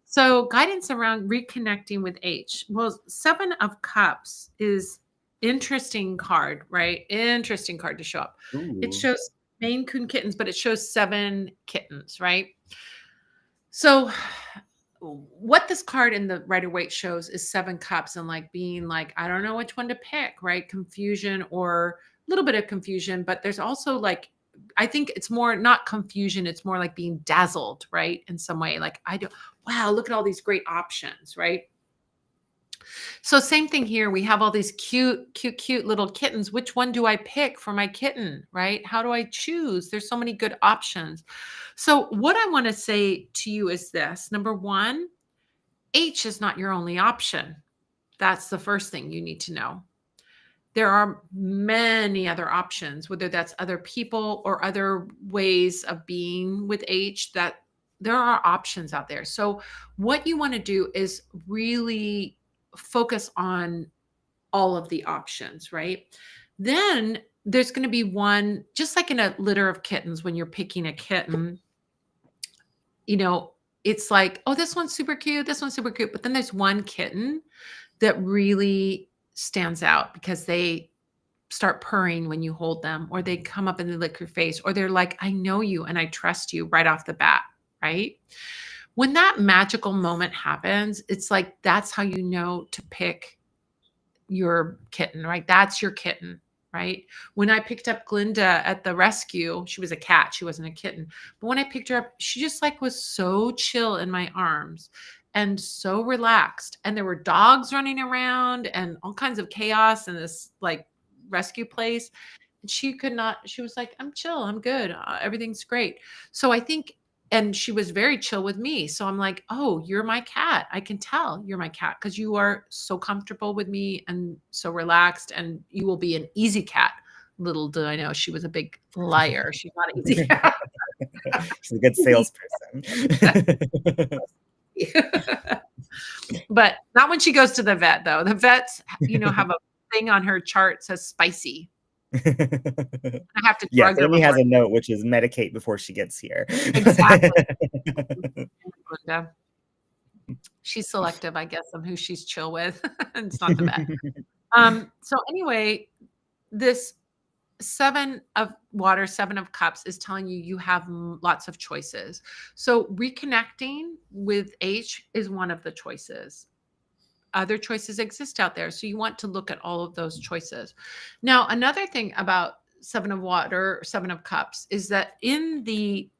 So guidance around reconnecting with H. Well, 7 of Cups is interesting card, right? Interesting card to show up. Ooh. It shows Maine Coon kittens, but it shows 7 kittens, right? So what this card in the Rider-Waite shows is 7 cups and like being like, I don't know which one to pick, right? Confusion or a little bit of confusion, but there's also like, I think it's more not confusion. It's more like being dazzled, right? In some way, like wow, look at all these great options, right? So same thing here. We have all these cute little kittens. Which one do I pick for my kitten, right? How do I choose? There's so many good options. So what I want to say to you is this. Number 1, H is not your only option. That's the first thing you need to know. There are many other options, whether that's other people or other ways of being with H, that there are options out there. So what you want to do is really focus on all of the options, right? Then there's going to be one, just like in a litter of kittens, when you're picking a kitten, it's like, oh, this one's super cute. This one's super cute. But then there's one kitten that really stands out because they start purring when you hold them, or they come up and they lick your face, or they're like, I know you and I trust you right off the bat, right? When that magical moment happens, it's like, that's how you know to pick your kitten, right? That's your kitten, right? When I picked up Glinda at the rescue, she was a cat, she wasn't a kitten. But when I picked her up, she just like was so chill in my arms and so relaxed. And there were dogs running around and all kinds of chaos in this like rescue place. And she was like, I'm chill, I'm good. Everything's great. So I think, and she was very chill with me. So I'm like, oh, you're my cat. I can tell you're my cat because you are so comfortable with me and so relaxed, and you will be an easy cat. Little did I know she was a big liar. She's not an easy cat. She's a good salesperson. But not when she goes to the vet, though. The vets, have a thing on her chart says spicy. I have to drug her. Amy has a note which is medicate before she gets here. Exactly. She's selective, I guess, on who she's chill with. It's not the vet. So anyway, this Seven of water, seven of cups is telling you you have lots of choices. So reconnecting with H is one of the choices. Other choices exist out there. So you want to look at all of those choices. Now, another thing about seven of water, seven of cups is that in the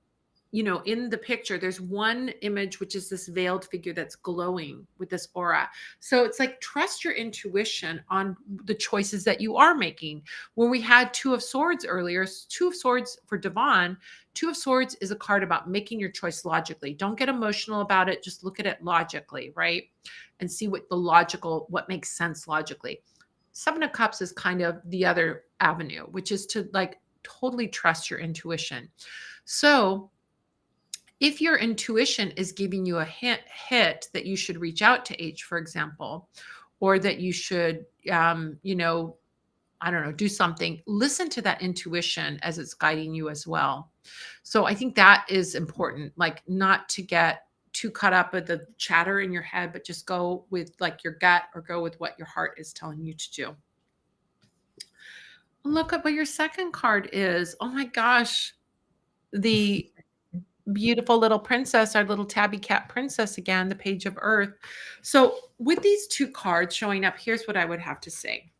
picture, there's one image, which is this veiled figure that's glowing with this aura. So it's like, trust your intuition on the choices that you are making. When we had Two of Swords earlier, Two of Swords for Devon, Two of Swords is a card about making your choice logically. Don't get emotional about it. Just look at it logically, right? And see what makes sense logically. Seven of Cups is kind of the other avenue, which is to like totally trust your intuition. So if your intuition is giving you a hit that you should reach out to H, for example, or that you should, I don't know, do something, listen to that intuition as it's guiding you as well. So I think that is important, like not to get too caught up with the chatter in your head, but just go with like your gut or go with what your heart is telling you to do. Look at what your second card is. Oh my gosh. The beautiful little princess, our little tabby cat princess again, the Page of Earth. So with these two cards showing up, here's what I would have to say.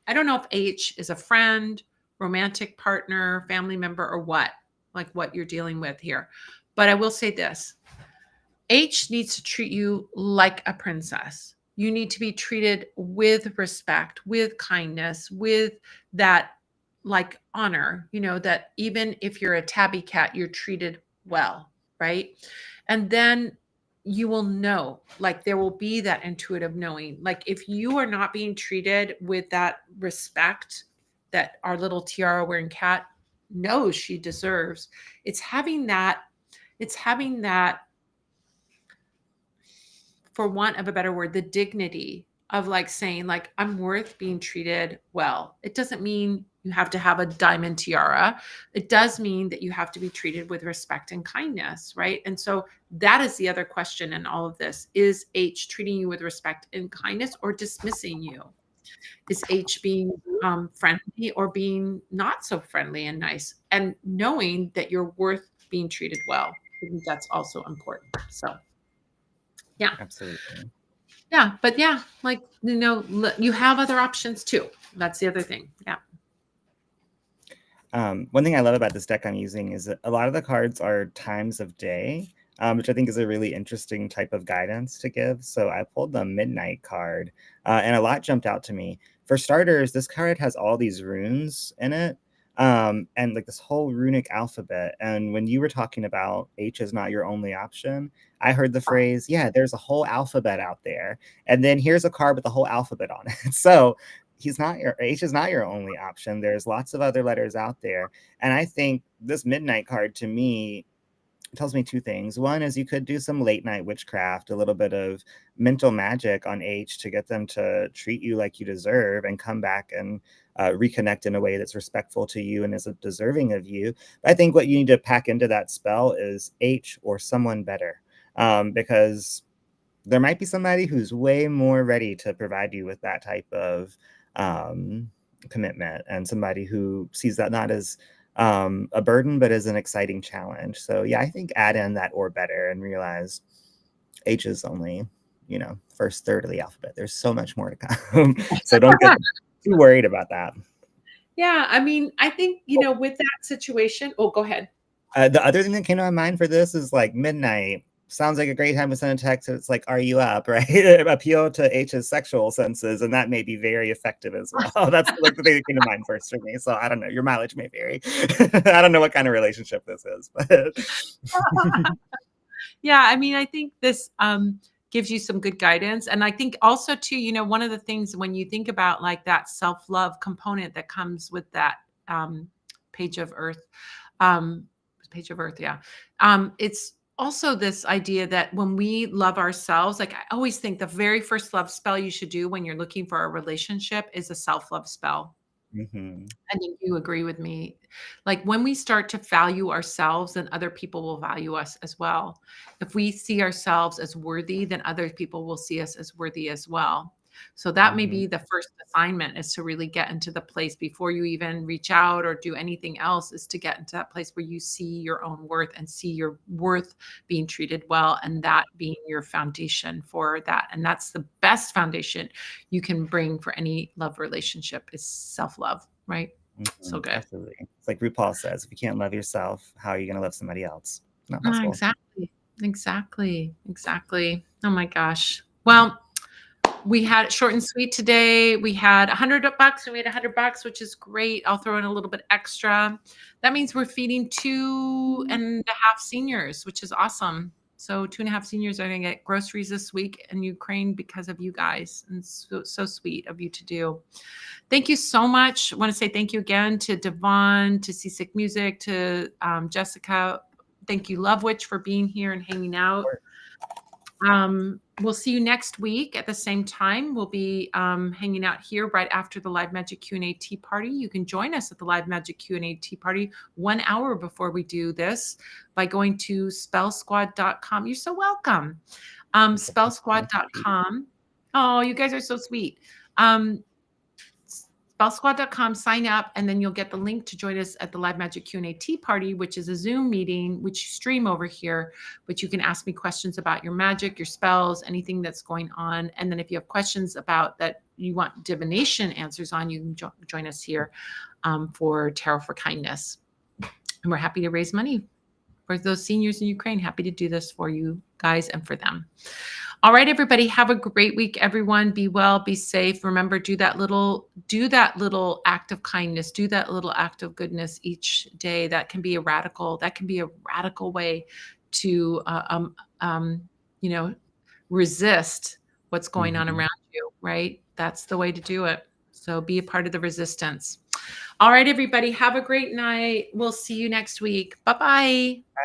I don't know if H is a friend, romantic partner, family member, or what you're dealing with here. But I will say this. H needs to treat you like a princess. You need to be treated with respect, with kindness, with that like honor, that even if you're a tabby cat, you're treated well, right? And then you will know, like there will be that intuitive knowing. Like if you are not being treated with that respect that our little tiara wearing cat knows she deserves, it's having that, for want of a better word, the dignity of like saying like, I'm worth being treated well. It doesn't mean you have to have a diamond tiara. It does mean that you have to be treated with respect and kindness, right? And so that is the other question in all of this. Is H treating you with respect and kindness or dismissing you? Is H being friendly or being not so friendly and nice? And knowing that you're worth being treated well. I think that's also important. So yeah. Absolutely. Yeah, but yeah, like, you have other options too. That's the other thing. Yeah. One thing I love about this deck I'm using is that a lot of the cards are times of day, which I think is a really interesting type of guidance to give. So I pulled the Midnight card, and a lot jumped out to me. For starters, this card has all these runes in it, and like this whole runic alphabet. And when you were talking about H is not your only option, I heard the phrase, yeah, there's a whole alphabet out there. And then here's a card with the whole alphabet on it. So H is not your only option. There's lots of other letters out there. And I think this Midnight card to me tells me two things. One is you could do some late night witchcraft, a little bit of mental magic on H to get them to treat you like you deserve and come back and reconnect in a way that's respectful to you and is deserving of you. But I think what you need to pack into that spell is H or someone better, because there might be somebody who's way more ready to provide you with that type of commitment, and somebody who sees that not as a burden, but as an exciting challenge. So yeah, I think add in that or better and realize H is only, first third of the alphabet. There's so much more to come. So don't get too worried about that. Yeah. I mean, I think, with that situation, oh, go ahead. The other thing that came to my mind for this is like midnight. Sounds like a great time to send a text. It's like, are you up, right? Appeal to H's sexual senses, and that may be very effective as well. That's like the thing that came to mind first for me. So I don't know. Your mileage may vary. I don't know what kind of relationship this is, but Yeah, I mean, I think this gives you some good guidance. And I think also too, one of the things when you think about like that self-love component that comes with that Page of Earth, um, Page of Earth, yeah. It's also this idea that when we love ourselves, like I always think the very first love spell you should do when you're looking for a relationship is a self-love spell. Mhm. I think you agree with me. Like when we start to value ourselves, then other people will value us as well. If we see ourselves as worthy, then other people will see us as worthy as well. So that may Mhm. be the first assignment, is to really get into the place before you even reach out or do anything else, is to get into that place where you see your own worth and see your worth being treated well, and that being your foundation for that. And that's the best foundation you can bring for any love relationship, is self-love, right? So Mhm. good. Absolutely. It's like RuPaul says, if you can't love yourself, how are you going to love somebody else? Not possible. Exactly. Exactly. Exactly. Oh my gosh. Well, we had it short and sweet today. We had $100 and we had $100, which is great. I'll throw in a little bit extra. That means we're feeding 2.5 seniors, which is awesome. So 2.5 seniors are going to get groceries this week in Ukraine because of you guys. And so sweet of you to do. Thank you so much. I want to say thank you again to Devon, to Seasick Music, to Jessica. Thank you, Love Witch, for being here and hanging out. We'll see you next week at the same time. We'll be hanging out here right after the Live Magic Q&A Tea Party. You can join us at the Live Magic Q&A Tea Party 1 hour before we do this by going to spellsquad.com. You're so welcome. Spellsquad.com. Oh, you guys are so sweet. Spellsquad.com, sign up, and then you'll get the link to join us at the Live Magic Q&A Tea Party, which is a Zoom meeting, which you stream over here, but you can ask me questions about your magic, your spells, anything that's going on. And then if you have questions about that you want divination answers on, you can join us here for Tarot for Kindness. And we're happy to raise money for those seniors in Ukraine. Happy to do this for you guys and for them. All right, everybody, have a great week, everyone. Be well, be safe. Remember, do that little act of kindness, do that little act of goodness each day. That can be a radical way to, resist what's going on Mhm. around you, right? That's the way to do it. So be a part of the resistance. All right, everybody, have a great night. We'll see you next week. Bye-bye.